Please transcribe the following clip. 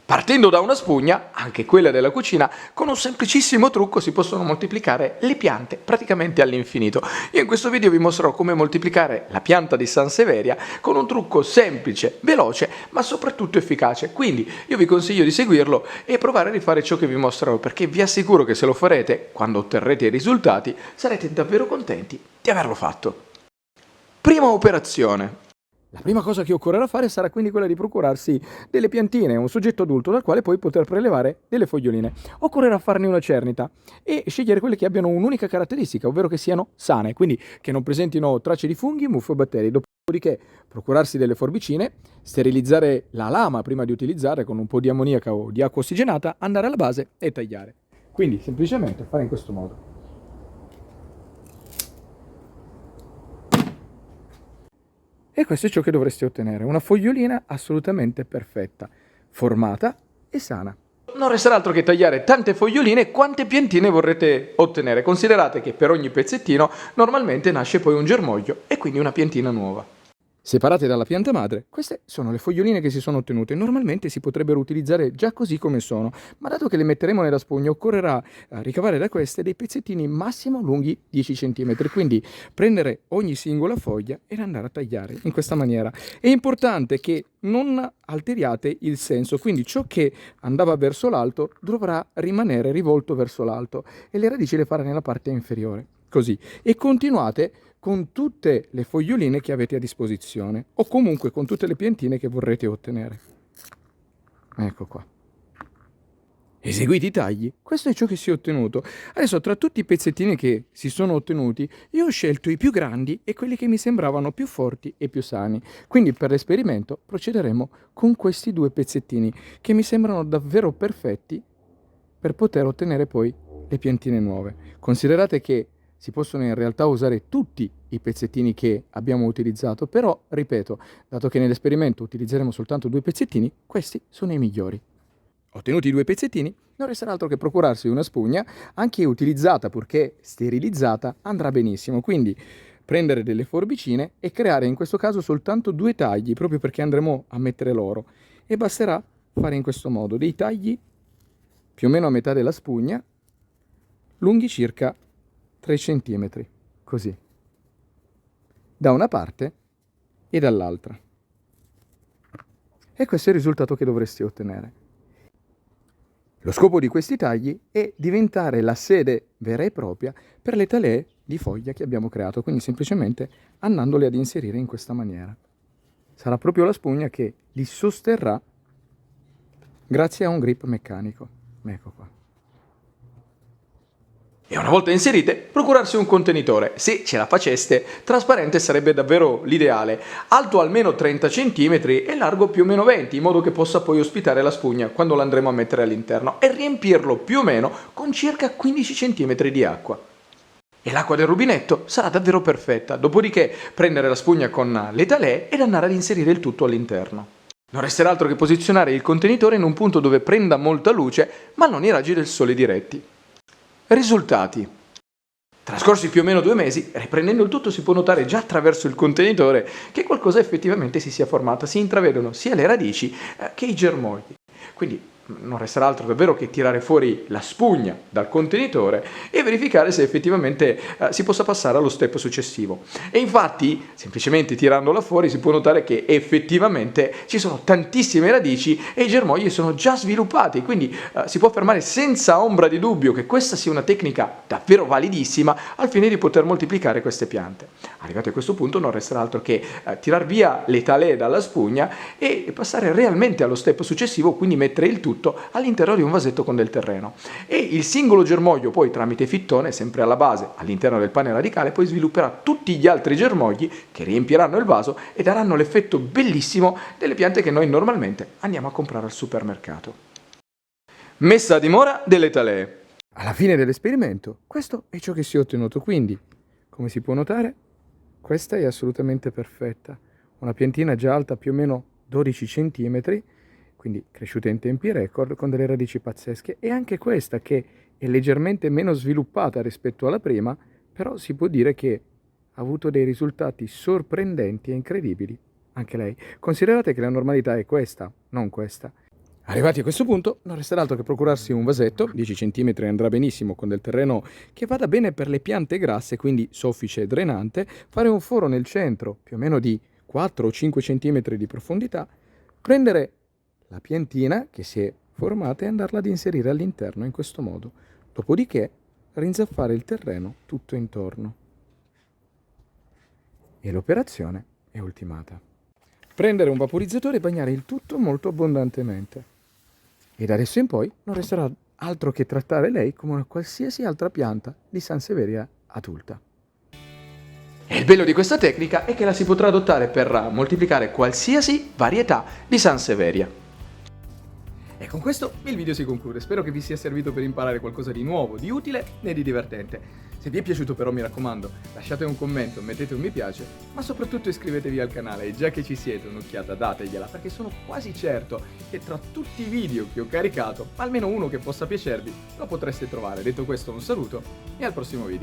Partendo da una spugna, anche quella della cucina, con un semplicissimo trucco si possono moltiplicare le piante praticamente all'infinito. Io in questo video vi mostrerò come moltiplicare la pianta di Sansevieria con un trucco semplice, veloce, ma soprattutto efficace. Quindi io vi consiglio di seguirlo e provare a rifare ciò che vi mostrerò, perché vi assicuro che se lo farete, quando otterrete i risultati, sarete davvero contenti di averlo fatto. Prima operazione. La prima cosa che occorrerà fare sarà quindi quella di procurarsi delle piantine, un soggetto adulto dal quale poi poter prelevare delle foglioline. Occorrerà farne una cernita e scegliere quelle che abbiano un'unica caratteristica, ovvero che siano sane, quindi che non presentino tracce di funghi, muffe o batteri. Dopodiché procurarsi delle forbicine, sterilizzare la lama prima di utilizzare con un po' di ammoniaca o di acqua ossigenata, andare alla base e tagliare. Quindi semplicemente fare in questo modo. E questo è ciò che dovresti ottenere, una fogliolina assolutamente perfetta, formata e sana. Non resterà altro che tagliare tante foglioline quante piantine vorrete ottenere. Considerate che per ogni pezzettino normalmente nasce poi un germoglio e quindi una piantina nuova. Separate dalla pianta madre, queste sono le foglioline che si sono ottenute. Normalmente si potrebbero utilizzare già così come sono, ma dato che le metteremo nella spugna occorrerà ricavare da queste dei pezzettini massimo lunghi 10 cm, quindi prendere ogni singola foglia ed andare a tagliare in questa maniera. È importante che non alteriate il senso, quindi ciò che andava verso l'alto dovrà rimanere rivolto verso l'alto e le radici le farà nella parte inferiore, così. E continuate con tutte le foglioline che avete a disposizione o comunque con tutte le piantine che vorrete ottenere. Ecco qua. Eseguiti i tagli, questo è ciò che si è ottenuto. Adesso tra tutti i pezzettini che si sono ottenuti io ho scelto i più grandi e quelli che mi sembravano più forti e più sani. Quindi per l'esperimento procederemo con questi due pezzettini che mi sembrano davvero perfetti per poter ottenere poi le piantine nuove. Considerate che si possono in realtà usare tutti i pezzettini che abbiamo utilizzato, però, ripeto, dato che nell'esperimento utilizzeremo soltanto due pezzettini, questi sono i migliori. Ottenuti i due pezzettini, non resterà altro che procurarsi una spugna, anche utilizzata purché sterilizzata, andrà benissimo. Quindi prendere delle forbicine e creare in questo caso soltanto due tagli, proprio perché andremo a mettere l'oro. E basterà fare in questo modo dei tagli più o meno a metà della spugna, lunghi circa 3 cm, così, da una parte e dall'altra. E questo è il risultato che dovresti ottenere. Lo scopo di questi tagli è diventare la sede vera e propria per le talee di foglia che abbiamo creato, quindi semplicemente andandole ad inserire in questa maniera. Sarà proprio la spugna che li sosterrà grazie a un grip meccanico. Ecco qua. E una volta inserite, procurarsi un contenitore. Se ce la faceste, trasparente sarebbe davvero l'ideale. Alto almeno 30 cm e largo più o meno 20, in modo che possa poi ospitare la spugna quando l'andremo a mettere all'interno, e riempirlo più o meno con circa 15 cm di acqua. E l'acqua del rubinetto sarà davvero perfetta, dopodiché prendere la spugna con le talee ed andare ad inserire il tutto all'interno. Non resterà altro che posizionare il contenitore in un punto dove prenda molta luce, ma non i raggi del sole diretti. Risultati. Trascorsi più o meno 2 mesi, riprendendo il tutto si può notare già attraverso il contenitore che qualcosa effettivamente si sia formato, si intravedono sia le radici che i germogli. Quindi non resterà altro davvero che tirare fuori la spugna dal contenitore e verificare se effettivamente si possa passare allo step successivo. E infatti, semplicemente tirandola fuori si può notare che effettivamente ci sono tantissime radici e i germogli sono già sviluppati, quindi si può affermare senza ombra di dubbio che questa sia una tecnica davvero validissima al fine di poter moltiplicare queste piante. Arrivati a questo punto non resterà altro che tirar via le talee dalla spugna e passare realmente allo step successivo, quindi mettere il tutto all'interno di un vasetto con del terreno. E il singolo germoglio poi tramite fittone, sempre alla base, all'interno del pane radicale, poi svilupperà tutti gli altri germogli che riempiranno il vaso e daranno l'effetto bellissimo delle piante che noi normalmente andiamo a comprare al supermercato. Messa a dimora delle talee. Alla fine dell'esperimento, questo è ciò che si è ottenuto, quindi, come si può notare, questa è assolutamente perfetta. Una piantina già alta più o meno 12 cm, quindi cresciuta in tempi record, con delle radici pazzesche, e anche questa che è leggermente meno sviluppata rispetto alla prima, però si può dire che ha avuto dei risultati sorprendenti e incredibili, anche lei. Considerate che la normalità è questa, non questa. Arrivati a questo punto non resterà altro che procurarsi un vasetto, 10 cm andrà benissimo, con del terreno che vada bene per le piante grasse, quindi soffice e drenante, fare un foro nel centro, più o meno di 4 o 5 cm di profondità, prendere la piantina che si è formata e andarla ad inserire all'interno in questo modo. Dopodiché rinzaffare il terreno tutto intorno. E l'operazione è ultimata. Prendere un vaporizzatore e bagnare il tutto molto abbondantemente. E da adesso in poi non resterà altro che trattare lei come una qualsiasi altra pianta di Sansevieria adulta. E il bello di questa tecnica è che la si potrà adottare per moltiplicare qualsiasi varietà di Sansevieria. E con questo il video si conclude, spero che vi sia servito per imparare qualcosa di nuovo, di utile e di divertente. Se vi è piaciuto però mi raccomando, lasciate un commento, mettete un mi piace, ma soprattutto iscrivetevi al canale e già che ci siete un'occhiata dategliela, perché sono quasi certo che tra tutti i video che ho caricato, almeno uno che possa piacervi lo potreste trovare. Detto questo un saluto e al prossimo video.